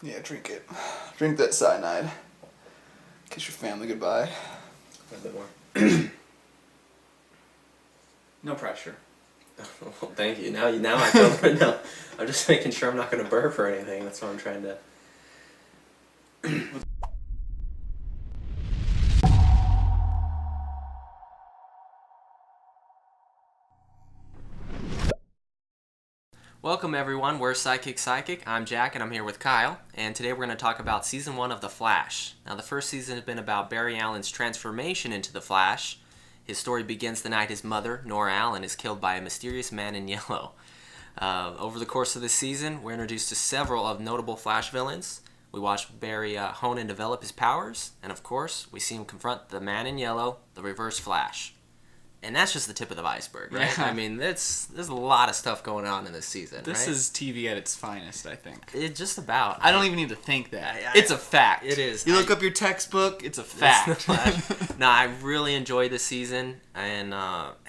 Yeah, drink it. Drink that cyanide. Kiss your family goodbye. A bit more. No pressure. Well, thank you. Now I feel no. I'm just making sure I'm not going to burp or anything. That's what I'm trying to. Welcome everyone, we're Psychic. I'm Jack and I'm here with Kyle, and today we're going to talk about Season 1 of The Flash. Now the first season has been about Barry Allen's transformation into The Flash. His story begins the night his mother, Nora Allen, is killed by a mysterious man in yellow. Over the course of this season, we're introduced to several of notable Flash villains. We watch Barry hone and develop his powers, and of course, we see him confront the man in yellow, the Reverse Flash. And that's just the tip of the iceberg, right? Yeah. I mean, there's a lot of stuff going on in this season, This right? is TV at its finest, I think. It's just about. I don't even need to think that. It's a fact. It is. You look up your textbook, it's a fact. It's the Flash. No, I really enjoyed this season, and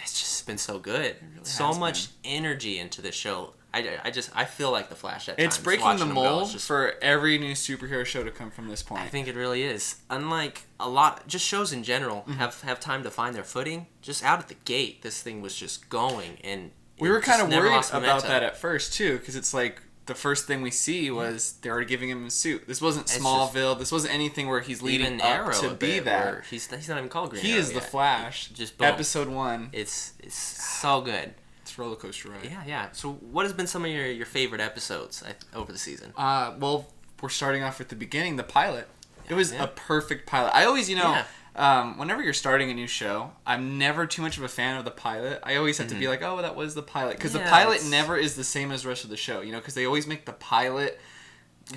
it's just been so good. Really so much energy into this show. I feel like the Flash at times. It's breaking the watching them go, mold it's just- for every new superhero show to come from this point. I think it really is. Unlike a lot, just shows in general have time to find their footing. Just out at the gate, this thing was just going, and We were kind of worried about momentum. that at first, too, because it's like the first thing we see was they're already giving him a suit. This wasn't Smallville. This wasn't anything where he's leading up Arrow to be that. He's not even called Green He Arrow is the yet. Flash. Just boom. Episode 1. It's so good. It's a roller coaster ride. Yeah. So what has been some of your favorite episodes over the season? Well, we're starting off with the beginning, the pilot. It was a perfect pilot. I always, whenever you're starting a new show, I'm never too much of a fan of the pilot. I always have to be like, oh, that was the pilot. Because the pilot never is the same as the rest of the show, because they always make the pilot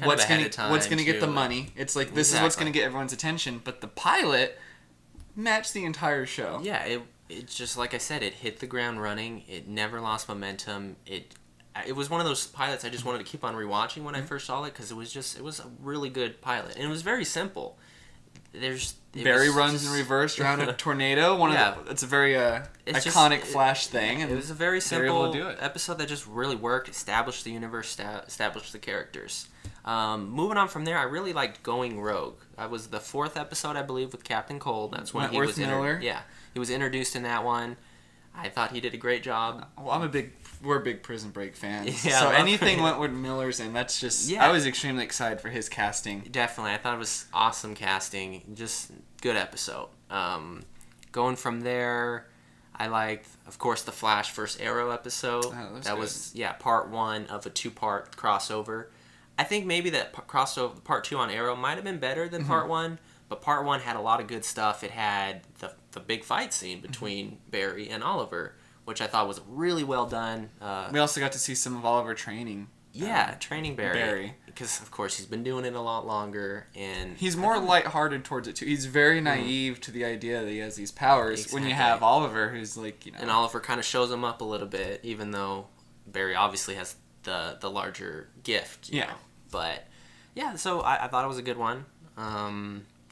what's going to get the money. It's like, this is what's going to get everyone's attention. But the pilot matched the entire show. Yeah, it just, like I said, it hit the ground running. It never lost momentum. It was one of those pilots I just wanted to keep on rewatching when I first saw it, because it was a really good pilot. And it was very simple. Barry runs in reverse around a tornado. It's a very iconic Flash thing. And it was a very simple episode that just really worked, established the universe, established the characters. Moving on from there, I really liked Going Rogue. That was the 4th episode, I believe, with Captain Cold. That's when he was Miller. He was introduced in that one. I thought he did a great job. Well, we're big Prison Break fans. Yeah, so anything Wentworth Miller's in, that's just... I was extremely excited for his casting. Definitely. I thought it was awesome casting. Just good episode. Going from there, I liked, of course, the Flash vs. Arrow episode. Oh, that was part 1 of a 2-part crossover. I think maybe that crossover, part 2 on Arrow might have been better than part 1, but part 1 had a lot of good stuff. It had the big fight scene between Barry and Oliver, which I thought was really well done. We also got to see some of Oliver training. Training Barry. Because, of course, he's been doing it a lot longer. And he's more lighthearted towards it, too. He's very naive to the idea that he has these powers. When you have Oliver, who's like, And Oliver kind of shows him up a little bit, even though Barry obviously has the larger gift. You know? But, so I thought it was a good one.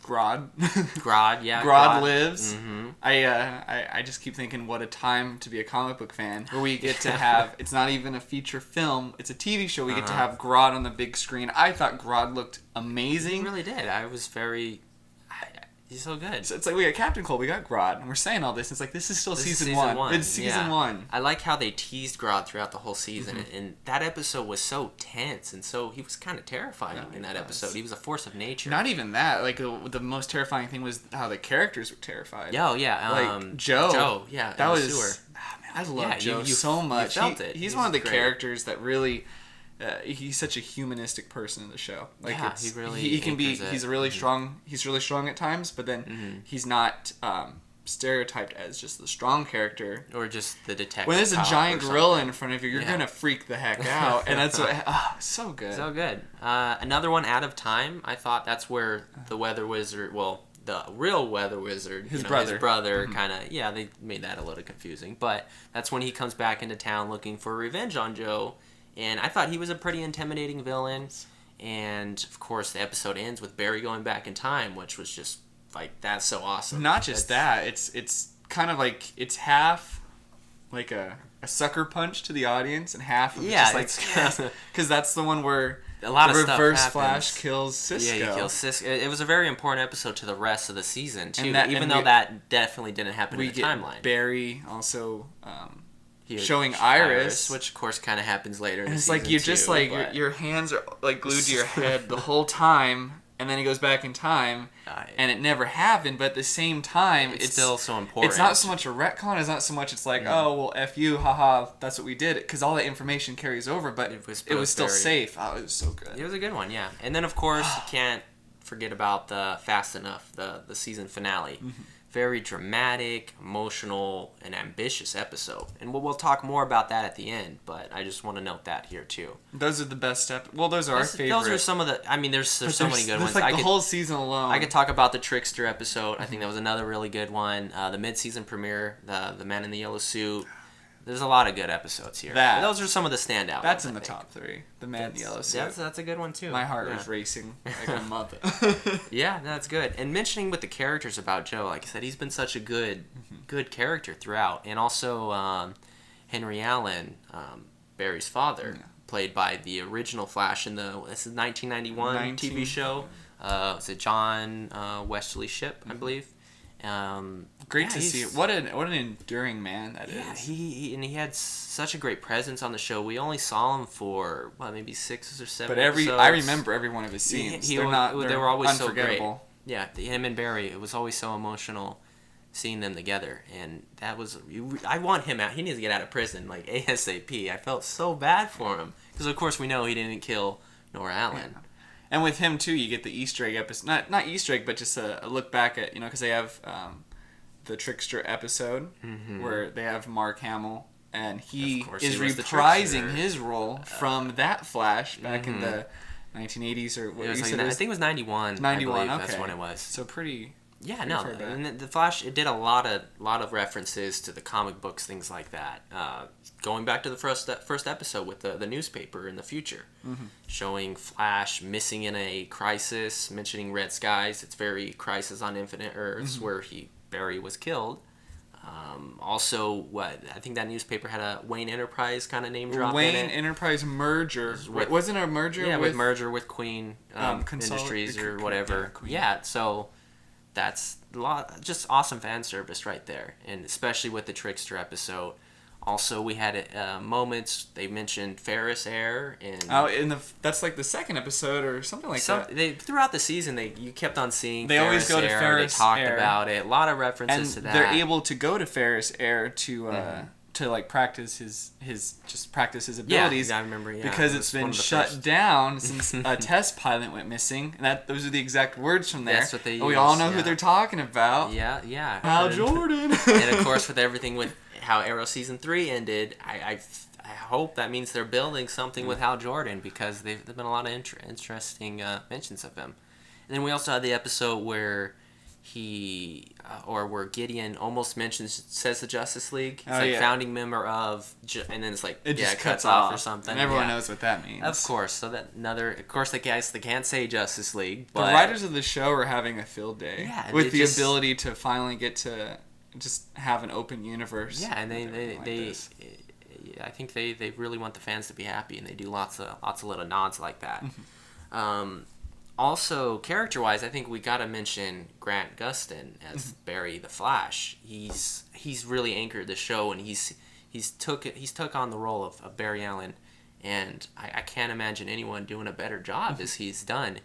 Grodd. Grodd lives. Mm-hmm. I just keep thinking, what a time to be a comic book fan, where we get to have, it's not even a feature film, it's a TV show, we get to have Grodd on the big screen. I thought Grodd looked amazing. He really did. I was very... He's so good. So it's like, we got Captain Cold, we got Grodd, and we're saying all this. It's like, this is still season one. It's season 1. I like how they teased Grodd throughout the whole season, and that episode was so tense, and so he was kind of terrifying in that episode. He was a force of nature. Not even that. Like, the most terrifying thing was how the characters were terrified. Like, Joe. That was... Oh, man, I love Joe so much. You felt it. He's one of the characters that really... he's such a humanistic person in the show. Like, he really he can be. He's really strong. He's really strong at times, but then he's not stereotyped as just the strong character or just the detective. When there's a giant gorilla in front of you, you're gonna freak the heck out, and that's what. So good. So good. Another one, Out of Time. I thought that's where the Weather Wizard. Well, the real Weather Wizard, his brother, kind of. Yeah, they made that a little confusing, but that's when he comes back into town looking for revenge on Joe. And I thought he was a pretty intimidating villain. And, of course, the episode ends with Barry going back in time, which was just, like, that's so awesome. Not just that. It's kind of like, it's half like a sucker punch to the audience and half of just like... Because that's the one where a lot of stuff Reverse happens. Flash kills Cisco. Yeah, he kills Cisco. It was a very important episode to the rest of the season too. That definitely didn't happen in the timeline. Barry also showing Iris, which of course kind of happens later. In and the it's like season you're just too, like your hands are like glued to your head the whole time. And then he goes back in time, and it never happened. But at the same time, it's still so important. It's not so much a retcon. It's not so much. It's like, oh well, f you, haha. That's what we did. Because all that information carries over, but it was still safe. Oh, it was so good. It was a good one, yeah. And then of course you can't forget about the Fast Enough, the season finale. Mm-hmm. Very dramatic, emotional, and ambitious episode. And we'll talk more about that at the end, but I just want to note that here, too. Those are the best Well, those are our favorite. Those are some of the... I mean, there's so many good ones. Like the whole season alone. I could talk about the Trickster episode. I think that was another really good one. The mid-season premiere, the Man in the Yellow Suit. There's a lot of good episodes here. Those are some of the standout That's ones, in the top 3. The Man in the Yellow Suit. That's a good one, too. My heart was racing like a mother. Yeah, that's good. And mentioning with the characters about Joe, like I said, he's been such a good character throughout. And also Henry Allen, Barry's father, played by the original Flash in this is 1991 TV show. Was it John Wesley Shipp, I believe? Great to see. What an enduring man that is. Yeah, he had such a great presence on the show. We only saw him for maybe 6 or 7. But episodes. I remember every one of his scenes. They were always so great. Yeah, him and Barry. It was always so emotional seeing them together, and that was. I want him out. He needs to get out of prison like ASAP. I felt so bad for him because of course we know he didn't kill Nora Allen. Yeah. And with him too, you get the Easter egg episode. Not Easter egg, but just a look back at because they have the Trickster episode where they have Mark Hamill, and he is reprising his role from that Flash back in the 1980s or what you said. I think it was 91. 91. Okay, that's when it was. So pretty. Yeah, no, and the Flash, it did a lot of references to the comic books, things like that. Going back to the first episode with the newspaper in the future, showing Flash missing in a crisis, mentioning Red Skies. It's very Crisis on Infinite Earths where Barry was killed. Also, I think that newspaper had a Wayne Enterprise kind of name drop in it. Wayne Enterprise merger. Wasn't a merger? Yeah, with merger with Queen Industries or whatever. Yeah, so. That's a lot, just awesome fan service right there, and especially with the Trickster episode. Also, we had moments. They mentioned Ferris Air, and that's like the second episode or something like that. Throughout the season, you kept on seeing. They always go to Ferris They talked Air. About it. A lot of references to that. They're able to go to Ferris Air to like practice his abilities. Yeah, I remember. Yeah, because it's been shut down since a test pilot went missing. And those are the exact words from there. That's what they use. We all know who they're talking about. Yeah. Hal Jordan. And of course, with everything with how Arrow season 3 ended, I hope that means they're building something with Hal Jordan because there's been a lot of interesting mentions of him. And then we also had the episode where where Gideon almost says the Justice League. It's founding member of, and then it's like it just cuts off or something. And everyone knows what that means. Of course. So of course they can't say Justice League. But the writers of the show are having a field day with the ability to finally get to just have an open universe. Yeah, and they I think they really want the fans to be happy, and they do lots of little nods like that. Also, character-wise, I think we gotta mention Grant Gustin as Barry the Flash. He's really anchored the show, and he's took on the role of Barry Allen, and I can't imagine anyone doing a better job as he's done.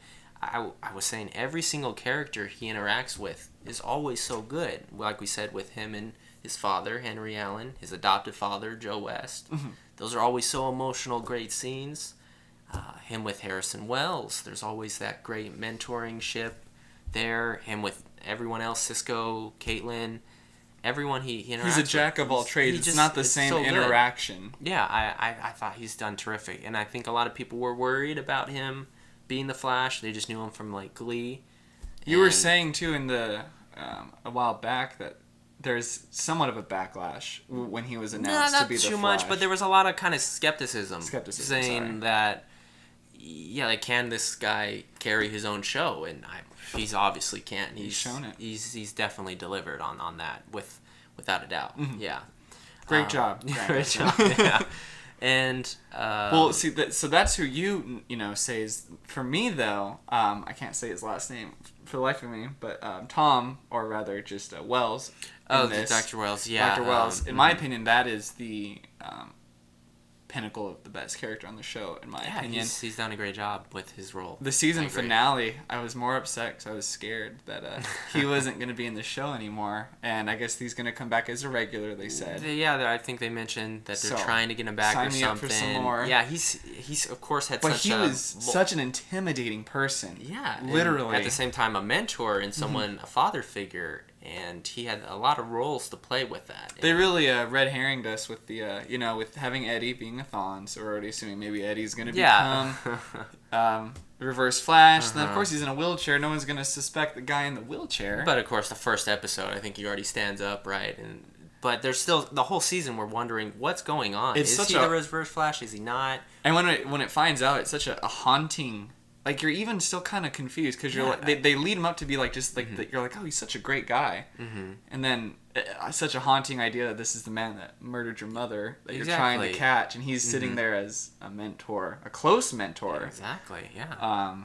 I was saying every single character he interacts with is always so good. Like we said with him and his father, Henry Allen, his adopted father, Joe West. Those are always so emotional, great scenes. Him with Harrison Wells, there's always that great mentoring ship there. Him with everyone else, Cisco, Caitlin, everyone he interacts with. He's a jack of all trades. It's not the same interaction. Yeah, I thought he's done terrific. And I think a lot of people were worried about him being the Flash. They just knew him from like Glee. You were saying too in the a while back that there's somewhat of a backlash when he was announced to be the Flash. Not too much, but there was a lot of kind of skepticism saying that, like, can this guy carry his own show? And he's obviously can't. He's shown it. He's definitely delivered on that without a doubt. Yeah. Great job. Great job. Yeah. And well, see, so that's who you say is, for me though. I can't say his last name for the life of me, but Tom, or rather just Wells. Oh, Dr. Wells, yeah. Dr. Wells. In my opinion, that is the pinnacle of the best character on the show, in my opinion. He's done a great job with his role. The season finale, I was more upset because I was scared that he wasn't going to be in the show anymore, and I guess he's going to come back as a regular, they said. Yeah, I think they mentioned that they're trying to get him back or something. Sign me up for some more. Yeah, he's of course had but he was such an intimidating person. Yeah. Literally. At the same time, a mentor and someone, a father figure, and he had a lot of roles to play with that. They really red herringed us with the, with having Eddie being a Thawne, so we're already assuming maybe Eddie's going to become Reverse Flash. Then, of course, he's in a wheelchair. No one's going to suspect the guy in the wheelchair. But, of course, the first episode, I think he already stands up, right? But there's still, the whole season, we're wondering, what's going on? Is he the Reverse Flash? Is he not? And when it finds out, it's such a haunting... Like, you're even still kind of confused because you're they lead him up to be like, just like, you're like, oh, he's such a great guy. Mm-hmm. And then such a haunting idea that this is the man that murdered your mother that you're trying to catch. And he's sitting there as a mentor, a close mentor. Exactly, yeah.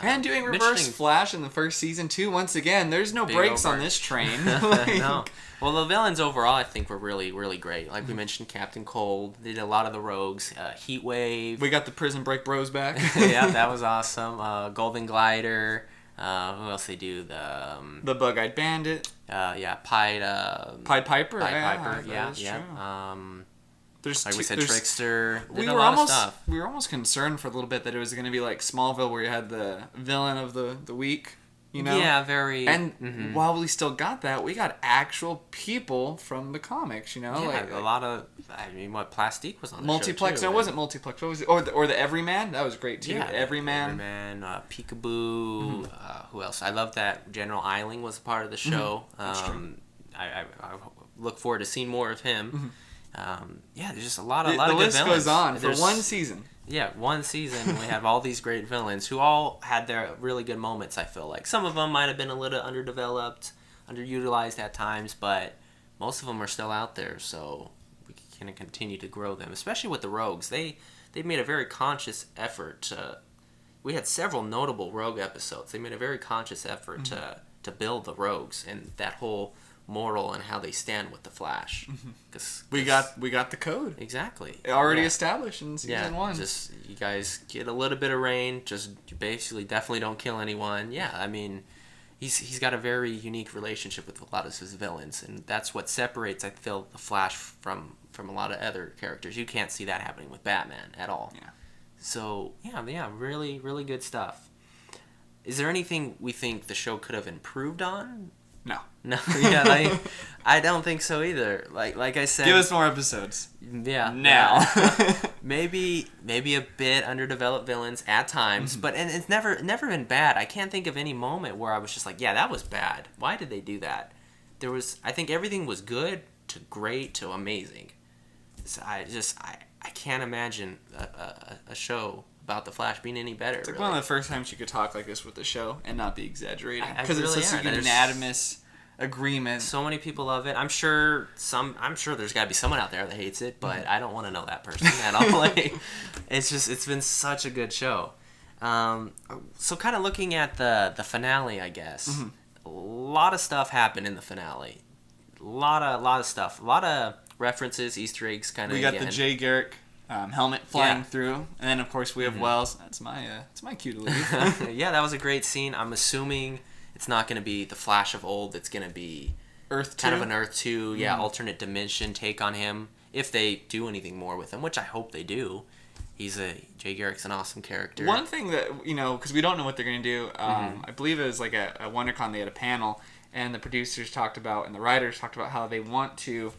And doing Reverse Flash in the first season, too. Once again, there's no brakes on this train. No. Well, the villains overall, I think, were really, really great. Like we mentioned, Captain Cold. They did a lot of the rogues. Heat Wave. We got the Prison Break bros back. Yeah, that was awesome. Golden Glider. Who else they do? The Bug-Eyed Bandit. Pied Piper. Pied Piper, yeah. Like we said, Trickster. We were almost concerned for a little bit that it was going to be like Smallville, where you had the villain of the week. Yeah, very. And while we still got that, we got actual people from the comics. Yeah, like a lot of. I mean, Plastique was on the Multiplex. show too, no, it wasn't Multiplex. What was it? Or the Everyman. That was great too. Yeah, Everyman. Peekaboo. Who else? I love that General Eiling was a part of the show. I look forward to seeing more of him. There's just a lot of good villains. The list goes on for one season. Yeah, one season we have all these great villains who all had their really good moments, I feel like. Some of them might have been a little underdeveloped, underutilized at times, but most of them are still out there, so we can continue to grow them, especially with the rogues. They made a very conscious effort to... We had several notable rogue episodes. They made a very conscious effort to build the rogues and that whole... moral and how they stand with the Flash. Cause we got the code. Exactly. Already established in season 1. Just you guys get a little bit of rain, just basically definitely don't kill anyone. Yeah, I mean he's got a very unique relationship with a lot of his villains, and that's what separates, I feel, the Flash from a lot of other characters. You can't see that happening with Batman at all. Yeah. So yeah, really, really good stuff. Is there anything we think the show could have improved on? No. Yeah, I don't think so either. Like I said, give us more episodes. Yeah. Now. maybe a bit underdeveloped villains at times, but it's never been bad. I can't think of any moment where I was just like, yeah, that was bad. Why did they do that? I think everything was good to great to amazing. So I can't imagine a show about the Flash being any better. It's like one of the first times you could talk like this with the show and not be exaggerating, because it's such a unanimous agreement. So many people love it. I'm sure there's got to be someone out there that hates it, but I don't want to know that person at all. It's been such a good show. So kind of looking at the finale, I guess. A lot of stuff happened in the finale. A lot of stuff. A lot of references, Easter eggs, kind of. We got the Jay Garrick helmet flying through, and then of course we have Wells. That's my cue to leave. Yeah, that was a great scene. I'm assuming it's not going to be the Flash of old. It's going to be Earth 2? Kind of an Earth 2, alternate dimension take on him. If they do anything more with him, which I hope they do. Jay Garrick's an awesome character. One thing that, because we don't know what they're going to do, I believe it was like a WonderCon, they had a panel, and the producers talked about, and the writers talked about how they want to,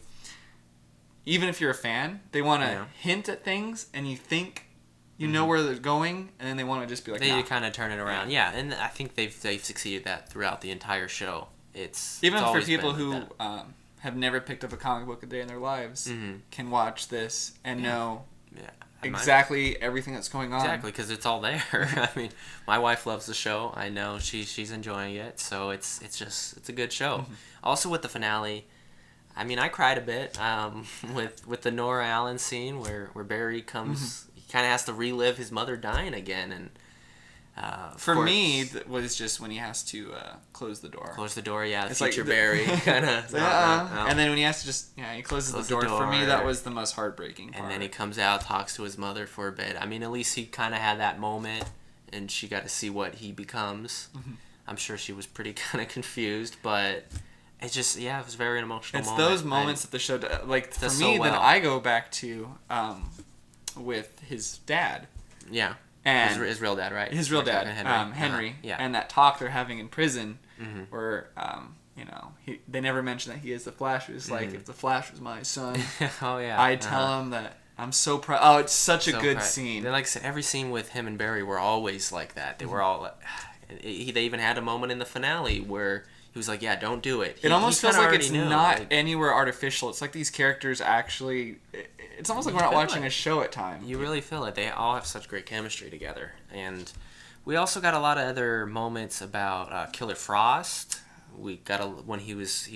even if you're a fan, they want to hint at things, and you think you know where they're going, and then they want to just be like, they kind of turn it around. Yeah, and I think they've succeeded that throughout the entire show. Even for people who have never picked up a comic book a day in their lives, can watch this and know exactly everything that's going on. Exactly, because it's all there. I mean, my wife loves the show. I know she's enjoying it, so it's a good show. Also with the finale, I mean, I cried a bit with the Nora Allen scene where Barry comes. He kind of has to relive his mother dying again, and for me, it was just when he has to close the door. Close the door, yeah. It's future like Barry kind of. And then when he has to he closes the door. For me, that was the most heartbreaking part. And then he comes out, talks to his mother for a bit. I mean, at least he kind of had that moment, and she got to see what he becomes. Mm-hmm. I'm sure she was pretty kind of confused, but it just, it was very emotional. It's those moments that the show, like, for me, that I go back to with his dad. Yeah. And his real dad, right? His real dad, Henry. And that talk they're having in prison, where, they never mention that he is the Flash. It's like, if the Flash was my son, I'd tell him that I'm so proud. Oh, it's such a good scene. Like I said, every scene with him and Barry were always like that. They were all... They even had a moment in the finale where he was like, "Yeah, don't do it." It almost feels like it's not anywhere artificial. It's like these characters actually... It's almost like we're not watching a show at times. You really feel it. They all have such great chemistry together. And we also got a lot of other moments about Killer Frost. We got when he was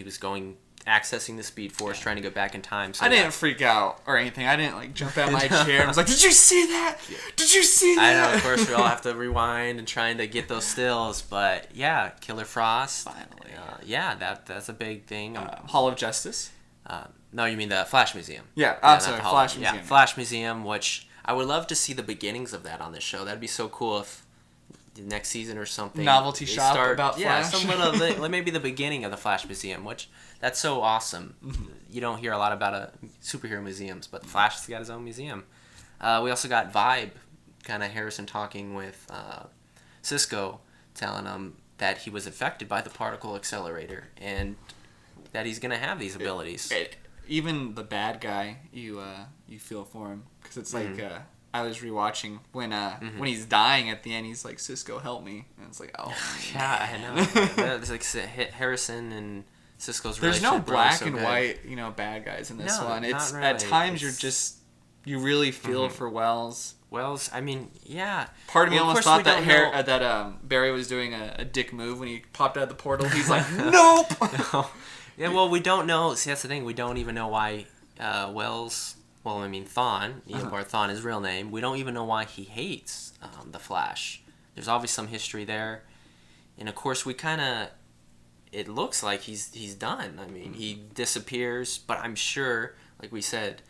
accessing the Speed Force, trying to go back in time. So I didn't freak out or anything. I didn't jump out my chair. I was like, "Did you see that? Did you see that?" I know. Of course, we all have to rewind and trying to get those stills. But yeah, Killer Frost. Finally. That's a big thing. Hall of Justice. No, you mean the Flash Museum. Yeah, sorry, Flash Museum. Yeah, Flash Museum, which I would love to see the beginnings of that on this show. That'd be so cool if the next season or something. Novelty shop about Flash. Yeah, somewhat of maybe the beginning of the Flash Museum, which that's so awesome. Mm-hmm. You don't hear a lot about superhero museums, but the Flash has got his own museum. We also got Vibe, kind of Harrison talking with Cisco, telling him that he was affected by the particle accelerator and that he's going to have these abilities. Even the bad guy, you feel for him, because it's like I was rewatching when he's dying at the end. He's like, "Cisco, help me," and it's like, oh yeah, I know. It's like Harrison and Cisco's relationship. There's no black and white, bad guys in this one. It's really. At times you really feel for Wells. Wells, I mean, yeah. Part of me almost thought that Barry was doing a dick move when he popped out of the portal. He's like, "Nope." No. Yeah, well, we don't know. See, that's the thing. We don't even know why Wells... Well, I mean, Thawne, or Thawne, his real name. We don't even know why he hates the Flash. There's obviously some history there. And, of course, we kind of... It looks like he's done. I mean, he disappears, but I'm sure, like we said,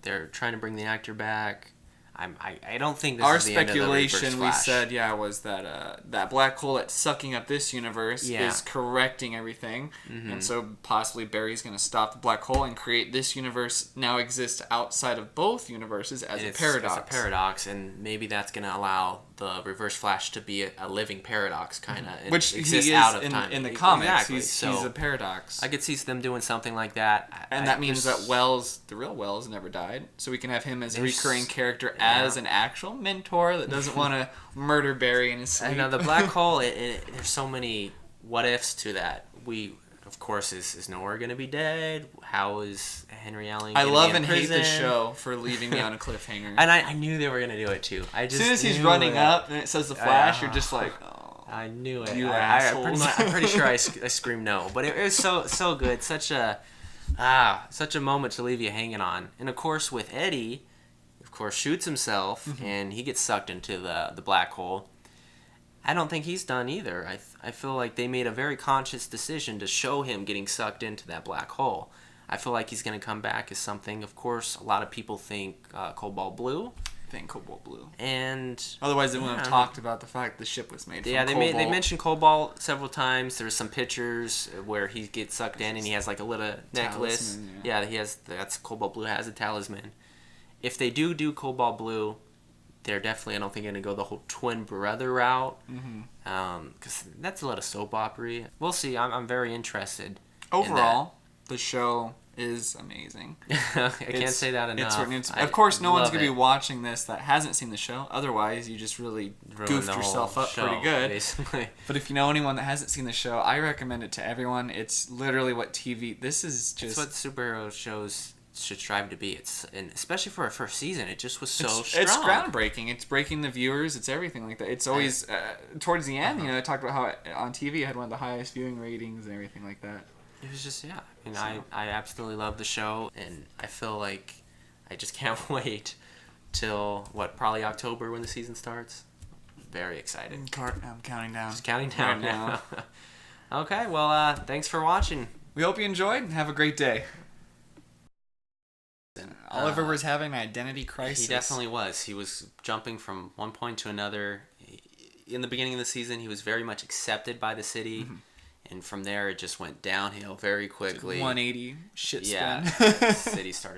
they're trying to bring the actor back. I don't think this is the end of the Reverse Flash. Our speculation, we said, was that that black hole that's sucking up this universe is correcting everything. Mm-hmm. And so possibly Barry's going to stop the black hole and create this universe now exists outside of both universes as a paradox. It's a paradox, and maybe that's going to allow the Reverse Flash to be a living paradox, kind of. Which he is out of time. In the comics. Exactly. He's a paradox. I could see them doing something like that. And that means that Wells, the real Wells, never died. So we can have him as a recurring character as an actual mentor that doesn't want to murder Barry in his sleep. I know, the black hole, there's so many what-ifs to that. Of course, is Nora going to be dead? How is Henry Allen I love and hate the show for leaving me on a cliffhanger. And I knew they were going to do it, too. As soon as he's running up and it says the Flash, you're just like, oh. I knew it. You assholes. I'm pretty sure I screamed no. But it was so good. Such a moment to leave you hanging on. And, of course, with Eddie... shoots himself and he gets sucked into the black hole. I don't think he's done either. I feel like they made a very conscious decision to show him getting sucked into that black hole. I feel like he's going to come back as something. Of course, a lot of people think Cobalt Blue. Cobalt Blue. And otherwise, they wouldn't have talked about the fact the ship was made from Cobalt. Yeah, they mentioned Cobalt several times. There's some pictures where he gets sucked in and he has like a little necklace. That's Cobalt Blue has a talisman. If they do Cobalt Blue, they're definitely, I don't think, going to go the whole twin brother route. Because that's a lot of soap opera. We'll see. I'm very interested. Overall, the show is amazing. I can't say that enough. Of course, no one's going to be watching this that hasn't seen the show. Otherwise, you just really goofed yourself up pretty good. Basically. But if you know anyone that hasn't seen the show, I recommend it to everyone. It's literally what TV... This is just... It's what superhero shows... should strive to be. And especially for a first season, it just was so strong. It's groundbreaking. It's breaking the viewers. It's everything like that. It's always towards the end. They talked about how on TV it had one of the highest viewing ratings and everything like that. It was just, yeah. I mean, I absolutely love the show, and I feel like I just can't wait till, probably October when the season starts. Very excited. I'm counting down. Just counting down now. Okay, well, thanks for watching. We hope you enjoyed, and have a great day. Oliver was having an identity crisis. He definitely was. He was jumping from one point to another. In the beginning of the season, he was very much accepted by the city, and from there it just went downhill very quickly. 180 shit spin. Yeah, the city started